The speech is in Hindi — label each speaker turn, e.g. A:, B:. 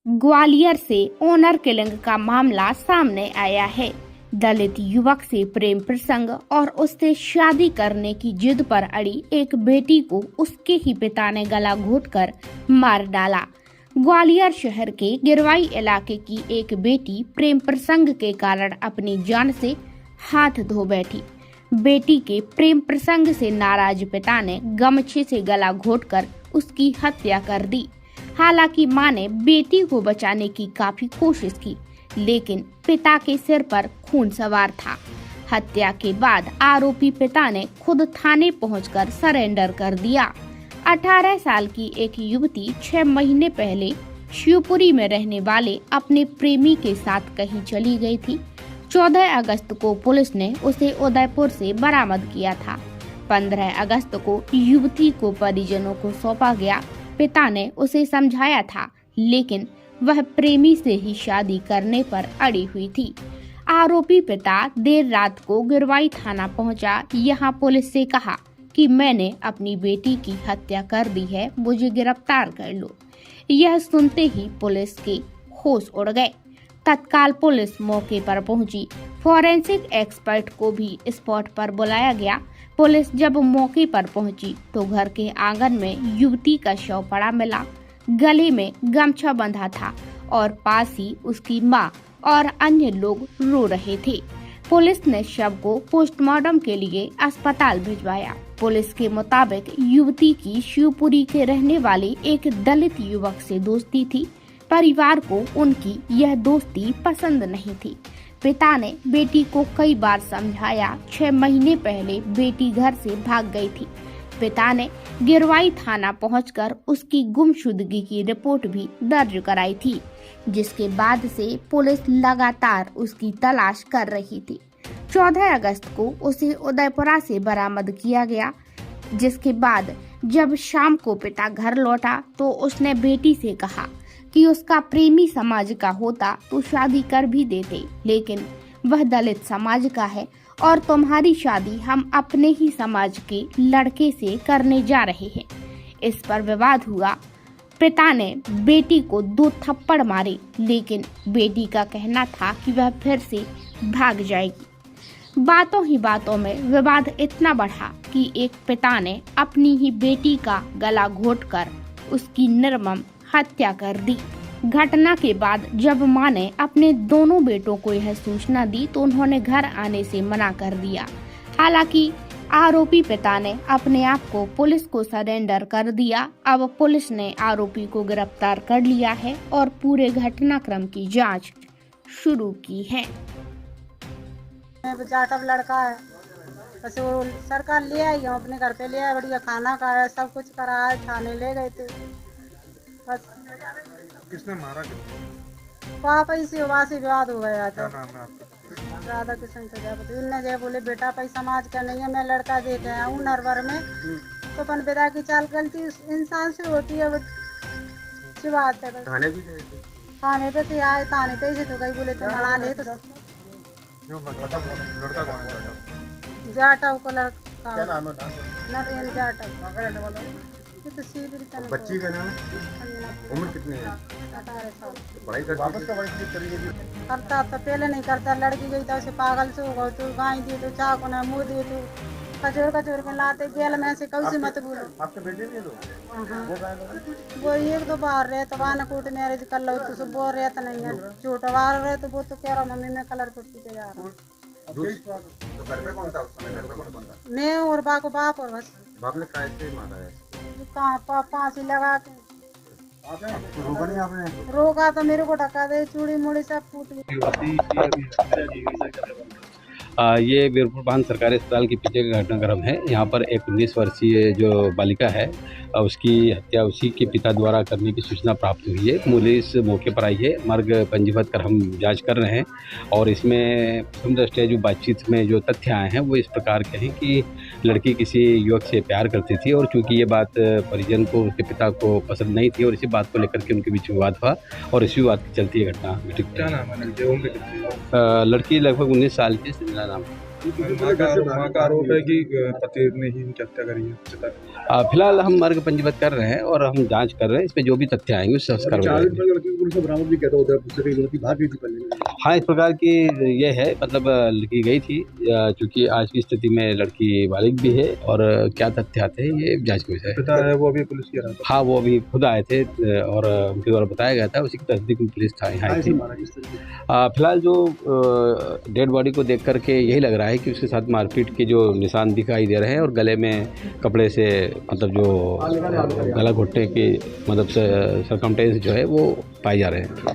A: ग्वालियर से ऑनर किलिंग का मामला सामने आया है। दलित युवक से प्रेम प्रसंग और उससे शादी करने की जिद पर अड़ी एक बेटी को उसके ही पिता ने गला घोंटकर मार डाला। ग्वालियर शहर के गिरवाई इलाके की एक बेटी प्रेम प्रसंग के कारण अपनी जान से हाथ धो बैठी। बेटी के प्रेम प्रसंग से नाराज पिता ने गमछे से गला घोंटकर उसकी हत्या कर दी। हालांकि मां ने बेटी को बचाने की काफी कोशिश की, लेकिन पिता के सिर पर खून सवार था। हत्या के बाद आरोपी पिता ने खुद थाने पहुंचकर सरेंडर कर दिया। 18 साल की एक युवती 6 महीने पहले शिवपुरी में रहने वाले अपने प्रेमी के साथ कहीं चली गई थी। 14 अगस्त को पुलिस ने उसे उदयपुर से बरामद किया था। 15 अगस्त को युवती को परिजनों को सौंपा गया। पिता ने उसे समझाया था, लेकिन वह प्रेमी से ही शादी करने पर अड़ी हुई थी। आरोपी पिता देर रात को गिरवाई थाना पहुंचा। यहां पुलिस से कहा कि मैंने अपनी बेटी की हत्या कर दी है, मुझे गिरफ्तार कर लो। यह सुनते ही पुलिस के होश उड़ गए। तत्काल पुलिस मौके पर पहुंची। फॉरेंसिक एक्सपर्ट को भी स्पॉट पर बुलाया गया। पुलिस जब मौके पर पहुंची तो घर के आंगन में युवती का शव पड़ा मिला। गले में गमछा बंधा था और पास ही उसकी मां और अन्य लोग रो रहे थे। पुलिस ने शव को पोस्टमार्टम के लिए अस्पताल भिजवाया। पुलिस के मुताबिक युवती की शिवपुरी के रहने वाले एक दलित युवक से दोस्ती थी। परिवार को उनकी यह दोस्ती पसंद नहीं थी। पिता ने बेटी को कई बार समझाया। 6 महीने पहले बेटी घर से भाग गई थी। पिता ने गिरवाई थाना पहुंचकर उसकी गुमशुदगी की रिपोर्ट भी दर्ज कराई थी, जिसके बाद से पुलिस लगातार उसकी तलाश कर रही थी। 14 अगस्त को उसे उदयपुरा से बरामद किया गया, जिसके बाद जब शाम को पिता घर लौटा तो उसने बेटी से कहा कि उसका प्रेमी समाज का होता तो शादी कर भी देते, लेकिन वह दलित समाज का है और तुम्हारी शादी हम अपने ही समाज के लड़के से करने जा रहे हैं। इस पर विवाद हुआ। पिता ने बेटी को 2 थप्पड़ मारे, लेकिन बेटी का कहना था कि वह फिर से भाग जाएगी। बातों ही बातों में विवाद इतना बढ़ा कि एक पिता ने अपनी ही बेटी का गला घोंटकर उसकी निर्मम हत्या कर दी। घटना के बाद जब मां ने अपने दोनों बेटों को यह सूचना दी तो उन्होंने घर आने से मना कर दिया। हालांकि आरोपी पिता ने अपने आप को पुलिस को सरेंडर कर दिया। अब पुलिस ने आरोपी को गिरफ्तार कर लिया है और पूरे घटनाक्रम की जांच शुरू की है।
B: जाटव लड़का है, बस वो सरकार ले आई, हम अपने घर पे ले आए, बढ़िया खाना खाया, सब कुछ कराया, थाने ले गए थे। बस
C: किसने मारा?
B: पापा ही से वहाँ से विवाद हो गया था।
C: क्या नाम है आपका?
B: राधा कृष्ण प्रजापति। इनने जो बोले बेटा भाई समाज का नहीं है, मैं लड़का देखे आया हूँ नरवर में, तो अपन पिता की चाल गलती इंसान से होती है, अच्छी बात है।
C: थाने भी गए थे?
B: थाने पे से आए, थाने पे से तो कहीं बोले तो मना ले, तो
C: लड़का कौन है?
B: जाटव को लड़का,
C: क्या नाम है?
B: नरेंद्र जाटव। तो
C: बच्ची का नाम? उम्र कितनी है?
B: 18 साल।
C: पढ़ाई
B: करता तो पहले नहीं करता, लड़की गई था उसे पागल से होगा, तो गाय दे तो चाकू ना मुँह दे तो कचोर कचोर के लाते गेल में से कौन से मत बोलो।
C: आपके बेटे भी दो?
B: वो 1-2 बार रहे तो वहाँ कोर्ट मैरिज कर लो, तो वो रहता नहीं है, छोटा बार रहे तो वो तो कह रहा मम्मी मैं कलर पुट्टी के जा रहा हूँ।
C: तो घर पे कौन था उस समय? घर पे कौन था?
B: मैं और बाप और बस।
C: बाप ने कैसे मारा है?
B: कहाँ फांसी लगा के
C: रोका नहीं आपने?
B: रोका तो मेरे को ढका दे, चूड़ी मुड़ी सब फूट गई।
D: ये वीरपुर बांध सरकारी अस्पताल के पीछे का घटनाक्रम है। यहाँ पर एक 19 वर्षीय जो बालिका है, उसकी हत्या उसी के पिता द्वारा करने की सूचना प्राप्त हुई है। पुलिस मौके पर आई है, मर्ग पंजीबद्ध कर हम जांच कर रहे हैं और इसमें प्रथम दृष्टया जो बातचीत में जो तथ्य आए हैं वो इस प्रकार के हैं कि लड़की किसी युवक से प्यार करती थी और चूँकि ये बात परिजन को, उसके पिता को पसंद नहीं थी और इसी बात को लेकर के उनके बीच विवाद हुआ और इसी बात की चलती है घटना घटित।
C: क्या नाम है?
D: लड़की लगभग 19 साल की, नाम।
C: माँ का आरोप है कि पति ने ही इनकी हत्या करी है।
D: फिलहाल हम मर्ग पंजीबद्ध कर रहे हैं और हम जांच कर रहे हैं, इसमें जो भी तथ्य आएंगे उससे संस्कार हो जाएंगे।
E: लड़की को पुलिस ने बरामद भी किया था उधर, दूसरे कई लड़की भाग गई थी पहले।
D: हाँ, इस प्रकार की ये है, मतलब की गई थी, क्योंकि आज की स्थिति में लड़की बालिग भी है और क्या तथ्य आते हैं ये जांच का विषय है।
E: पिता है वो अभी पुलिस के
D: हाँ, वो अभी खुद आए थे और उनके द्वारा बताया गया था, उसी की तस्दीक में पुलिस था यहाँ आई थी। फिलहाल जो डेड बॉडी को देख करके यही लग रहा है कि उसके साथ मारपीट के जो निशान दिखाई दे रहे हैं और गले में कपड़े से, मतलब जो गला घुटने की मतलब सर्कमटेंस जो है वो पाए जा रहे हैं।